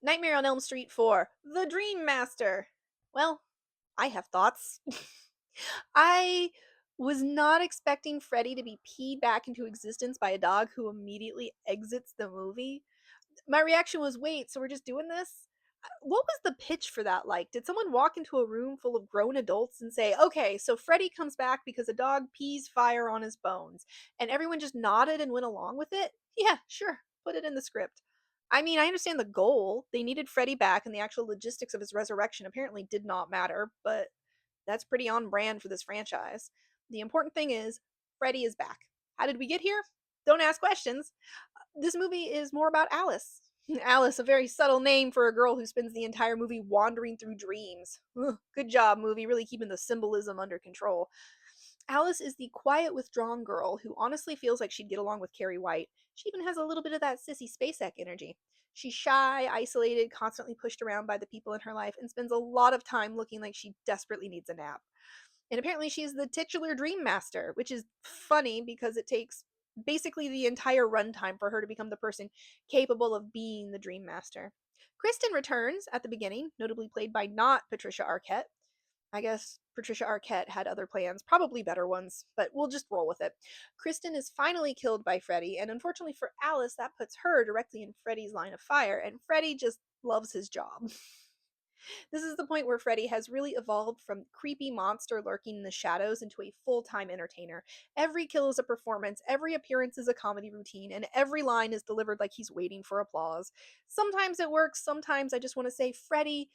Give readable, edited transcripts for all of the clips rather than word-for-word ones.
Nightmare on Elm Street 4, The Dream Master. Well, I have thoughts. I was not expecting Freddy to be peed back into existence by a dog who immediately exits the movie. My reaction was, wait, so we're just doing this? What was the pitch for that like? Did someone walk into a room full of grown adults and say, okay, so Freddy comes back because a dog pees fire on his bones? And everyone just nodded and went along with it? Yeah, sure. Put it in the script. I mean, I understand the goal. They needed Freddy back, and the actual logistics of his resurrection apparently did not matter, but that's pretty on brand for this franchise. The important thing is, Freddy is back. How did we get here? Don't ask questions. This movie is more about Alice. Alice, a very subtle name for a girl who spends the entire movie wandering through dreams. Ugh, good job, movie, really keeping the symbolism under control. Alice is the quiet, withdrawn girl who honestly feels like she'd get along with Carrie White. She even has a little bit of that sissy Spacek energy. She's shy, isolated, constantly pushed around by the people in her life, and spends a lot of time looking like she desperately needs a nap. And apparently she's the titular Dream Master, which is funny because it takes basically the entire runtime for her to become the person capable of being the Dream Master. Kristen returns at the beginning, notably played by not Patricia Arquette. I guess Patricia Arquette had other plans, probably better ones, but we'll just roll with it. Kristen is finally killed by Freddy, and unfortunately for Alice, that puts her directly in Freddy's line of fire, and Freddy just loves his job. This is the point where Freddy has really evolved from creepy monster lurking in the shadows into a full-time entertainer. Every kill is a performance, every appearance is a comedy routine, and every line is delivered like he's waiting for applause. Sometimes it works, sometimes I just want to say, Freddy,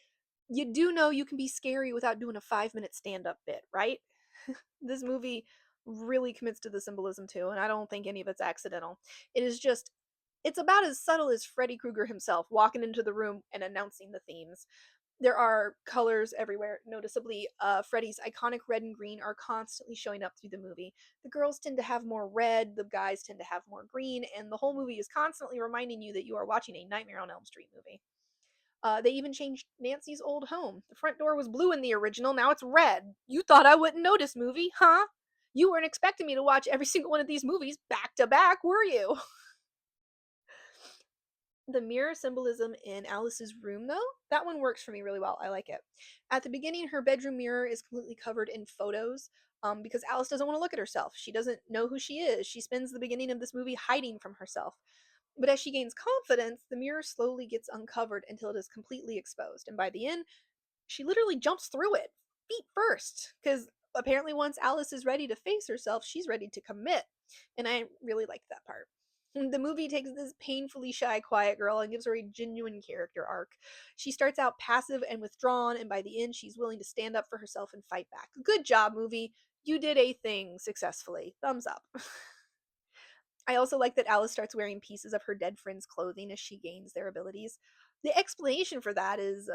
you do know you can be scary without doing a 5-minute stand-up bit, right? This movie really commits to the symbolism too, and I don't think any of it's accidental. It is just it's about as subtle as Freddy Krueger himself walking into the room and announcing the themes. There are colors everywhere. Noticeably, Freddy's iconic red and green are constantly showing up through the movie. The girls tend to have more red, the guys tend to have more green, and the whole movie is constantly reminding you that you are watching a Nightmare on Elm Street movie. They even changed Nancy's old home. The front door was blue in the original, now it's red. You thought I wouldn't notice, movie, huh? You weren't expecting me to watch every single one of these movies back to back, were you? The mirror symbolism in Alice's room, though, that one works for me really well. I like it. At the beginning, her bedroom mirror is completely covered in photos because Alice doesn't want to look at herself. She doesn't know who she is. She spends the beginning of this movie hiding from herself. But as she gains confidence, the mirror slowly gets uncovered until it is completely exposed. And by the end, she literally jumps through it, feet first. Because apparently, once Alice is ready to face herself, she's ready to commit. And I really like that part. The movie takes this painfully shy, quiet girl and gives her a genuine character arc. She starts out passive and withdrawn, and by the end, she's willing to stand up for herself and fight back. Good job, movie. You did a thing successfully. Thumbs up. I also like that Alice starts wearing pieces of her dead friend's clothing as she gains their abilities. The explanation for that is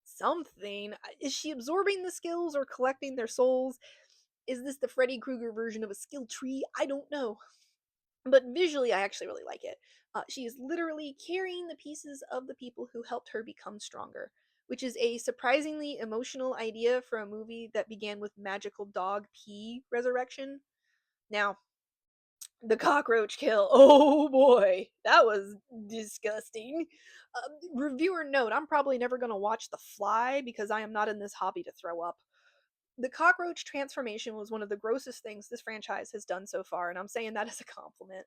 something. Is she absorbing the skills or collecting their souls? Is this the Freddy Krueger version of a skill tree? I don't know. But visually, I actually really like it. She is literally carrying the pieces of the people who helped her become stronger, which is a surprisingly emotional idea for a movie that began with magical dog pee resurrection. Now, the cockroach kill. Oh boy, that was disgusting. Reviewer note: I'm probably never going to watch The Fly because I am not in this hobby to throw up. The cockroach transformation was one of the grossest things this franchise has done so far, and I'm saying that as a compliment.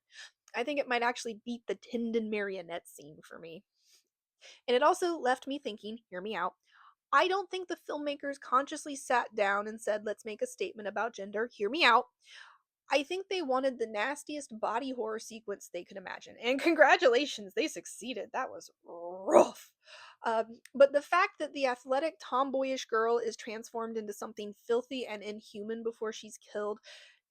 I think it might actually beat the tendon marionette scene for me. And it also left me thinking, hear me out. I don't think the filmmakers consciously sat down and said, let's make a statement about gender. Hear me out. I think they wanted the nastiest body horror sequence they could imagine. And congratulations, they succeeded. That was rough. But the fact that the athletic, tomboyish girl is transformed into something filthy and inhuman before she's killed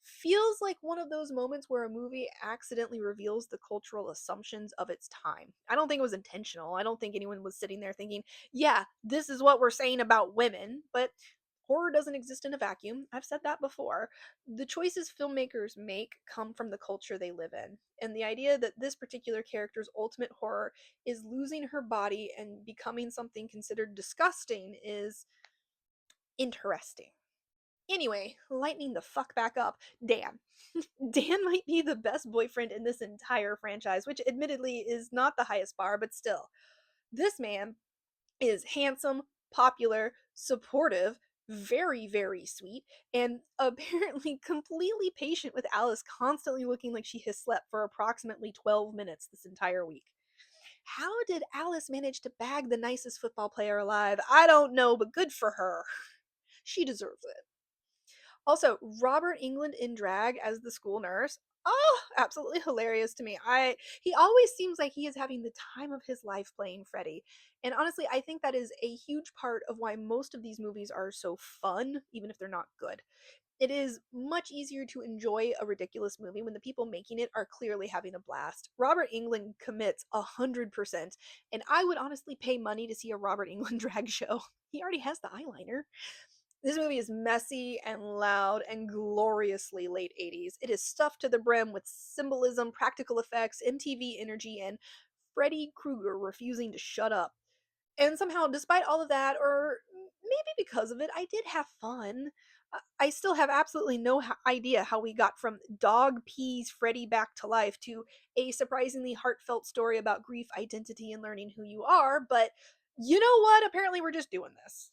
feels like one of those moments where a movie accidentally reveals the cultural assumptions of its time. I don't think it was intentional. I don't think anyone was sitting there thinking, yeah, this is what we're saying about women, but horror doesn't exist in a vacuum. I've said that before. The choices filmmakers make come from the culture they live in. And the idea that this particular character's ultimate horror is losing her body and becoming something considered disgusting is interesting. Anyway, lightening the fuck back up, Dan. Dan might be the best boyfriend in this entire franchise, which admittedly is not the highest bar, but still. This man is handsome, popular, supportive, very, very sweet, and apparently completely patient with Alice constantly looking like she has slept for approximately 12 minutes this entire week. How did Alice manage to bag the nicest football player alive? I don't know, but good for her. She deserves it. Also, Robert England in drag as the school nurse. Oh, absolutely hilarious to me. He always seems like he is having the time of his life playing Freddy. And honestly, I think that is a huge part of why most of these movies are so fun, even if they're not good. It is much easier to enjoy a ridiculous movie when the people making it are clearly having a blast. Robert England commits 100%, and I would honestly pay money to see a Robert England drag show. He already has the eyeliner. This movie is messy and loud and gloriously late 80s. It is stuffed to the brim with symbolism, practical effects, MTV energy, and Freddy Krueger refusing to shut up. And somehow, despite all of that, or maybe because of it, I did have fun. I still have absolutely no idea how we got from dog peas Freddy back to life to a surprisingly heartfelt story about grief, identity, and learning who you are, but you know what? Apparently, we're just doing this.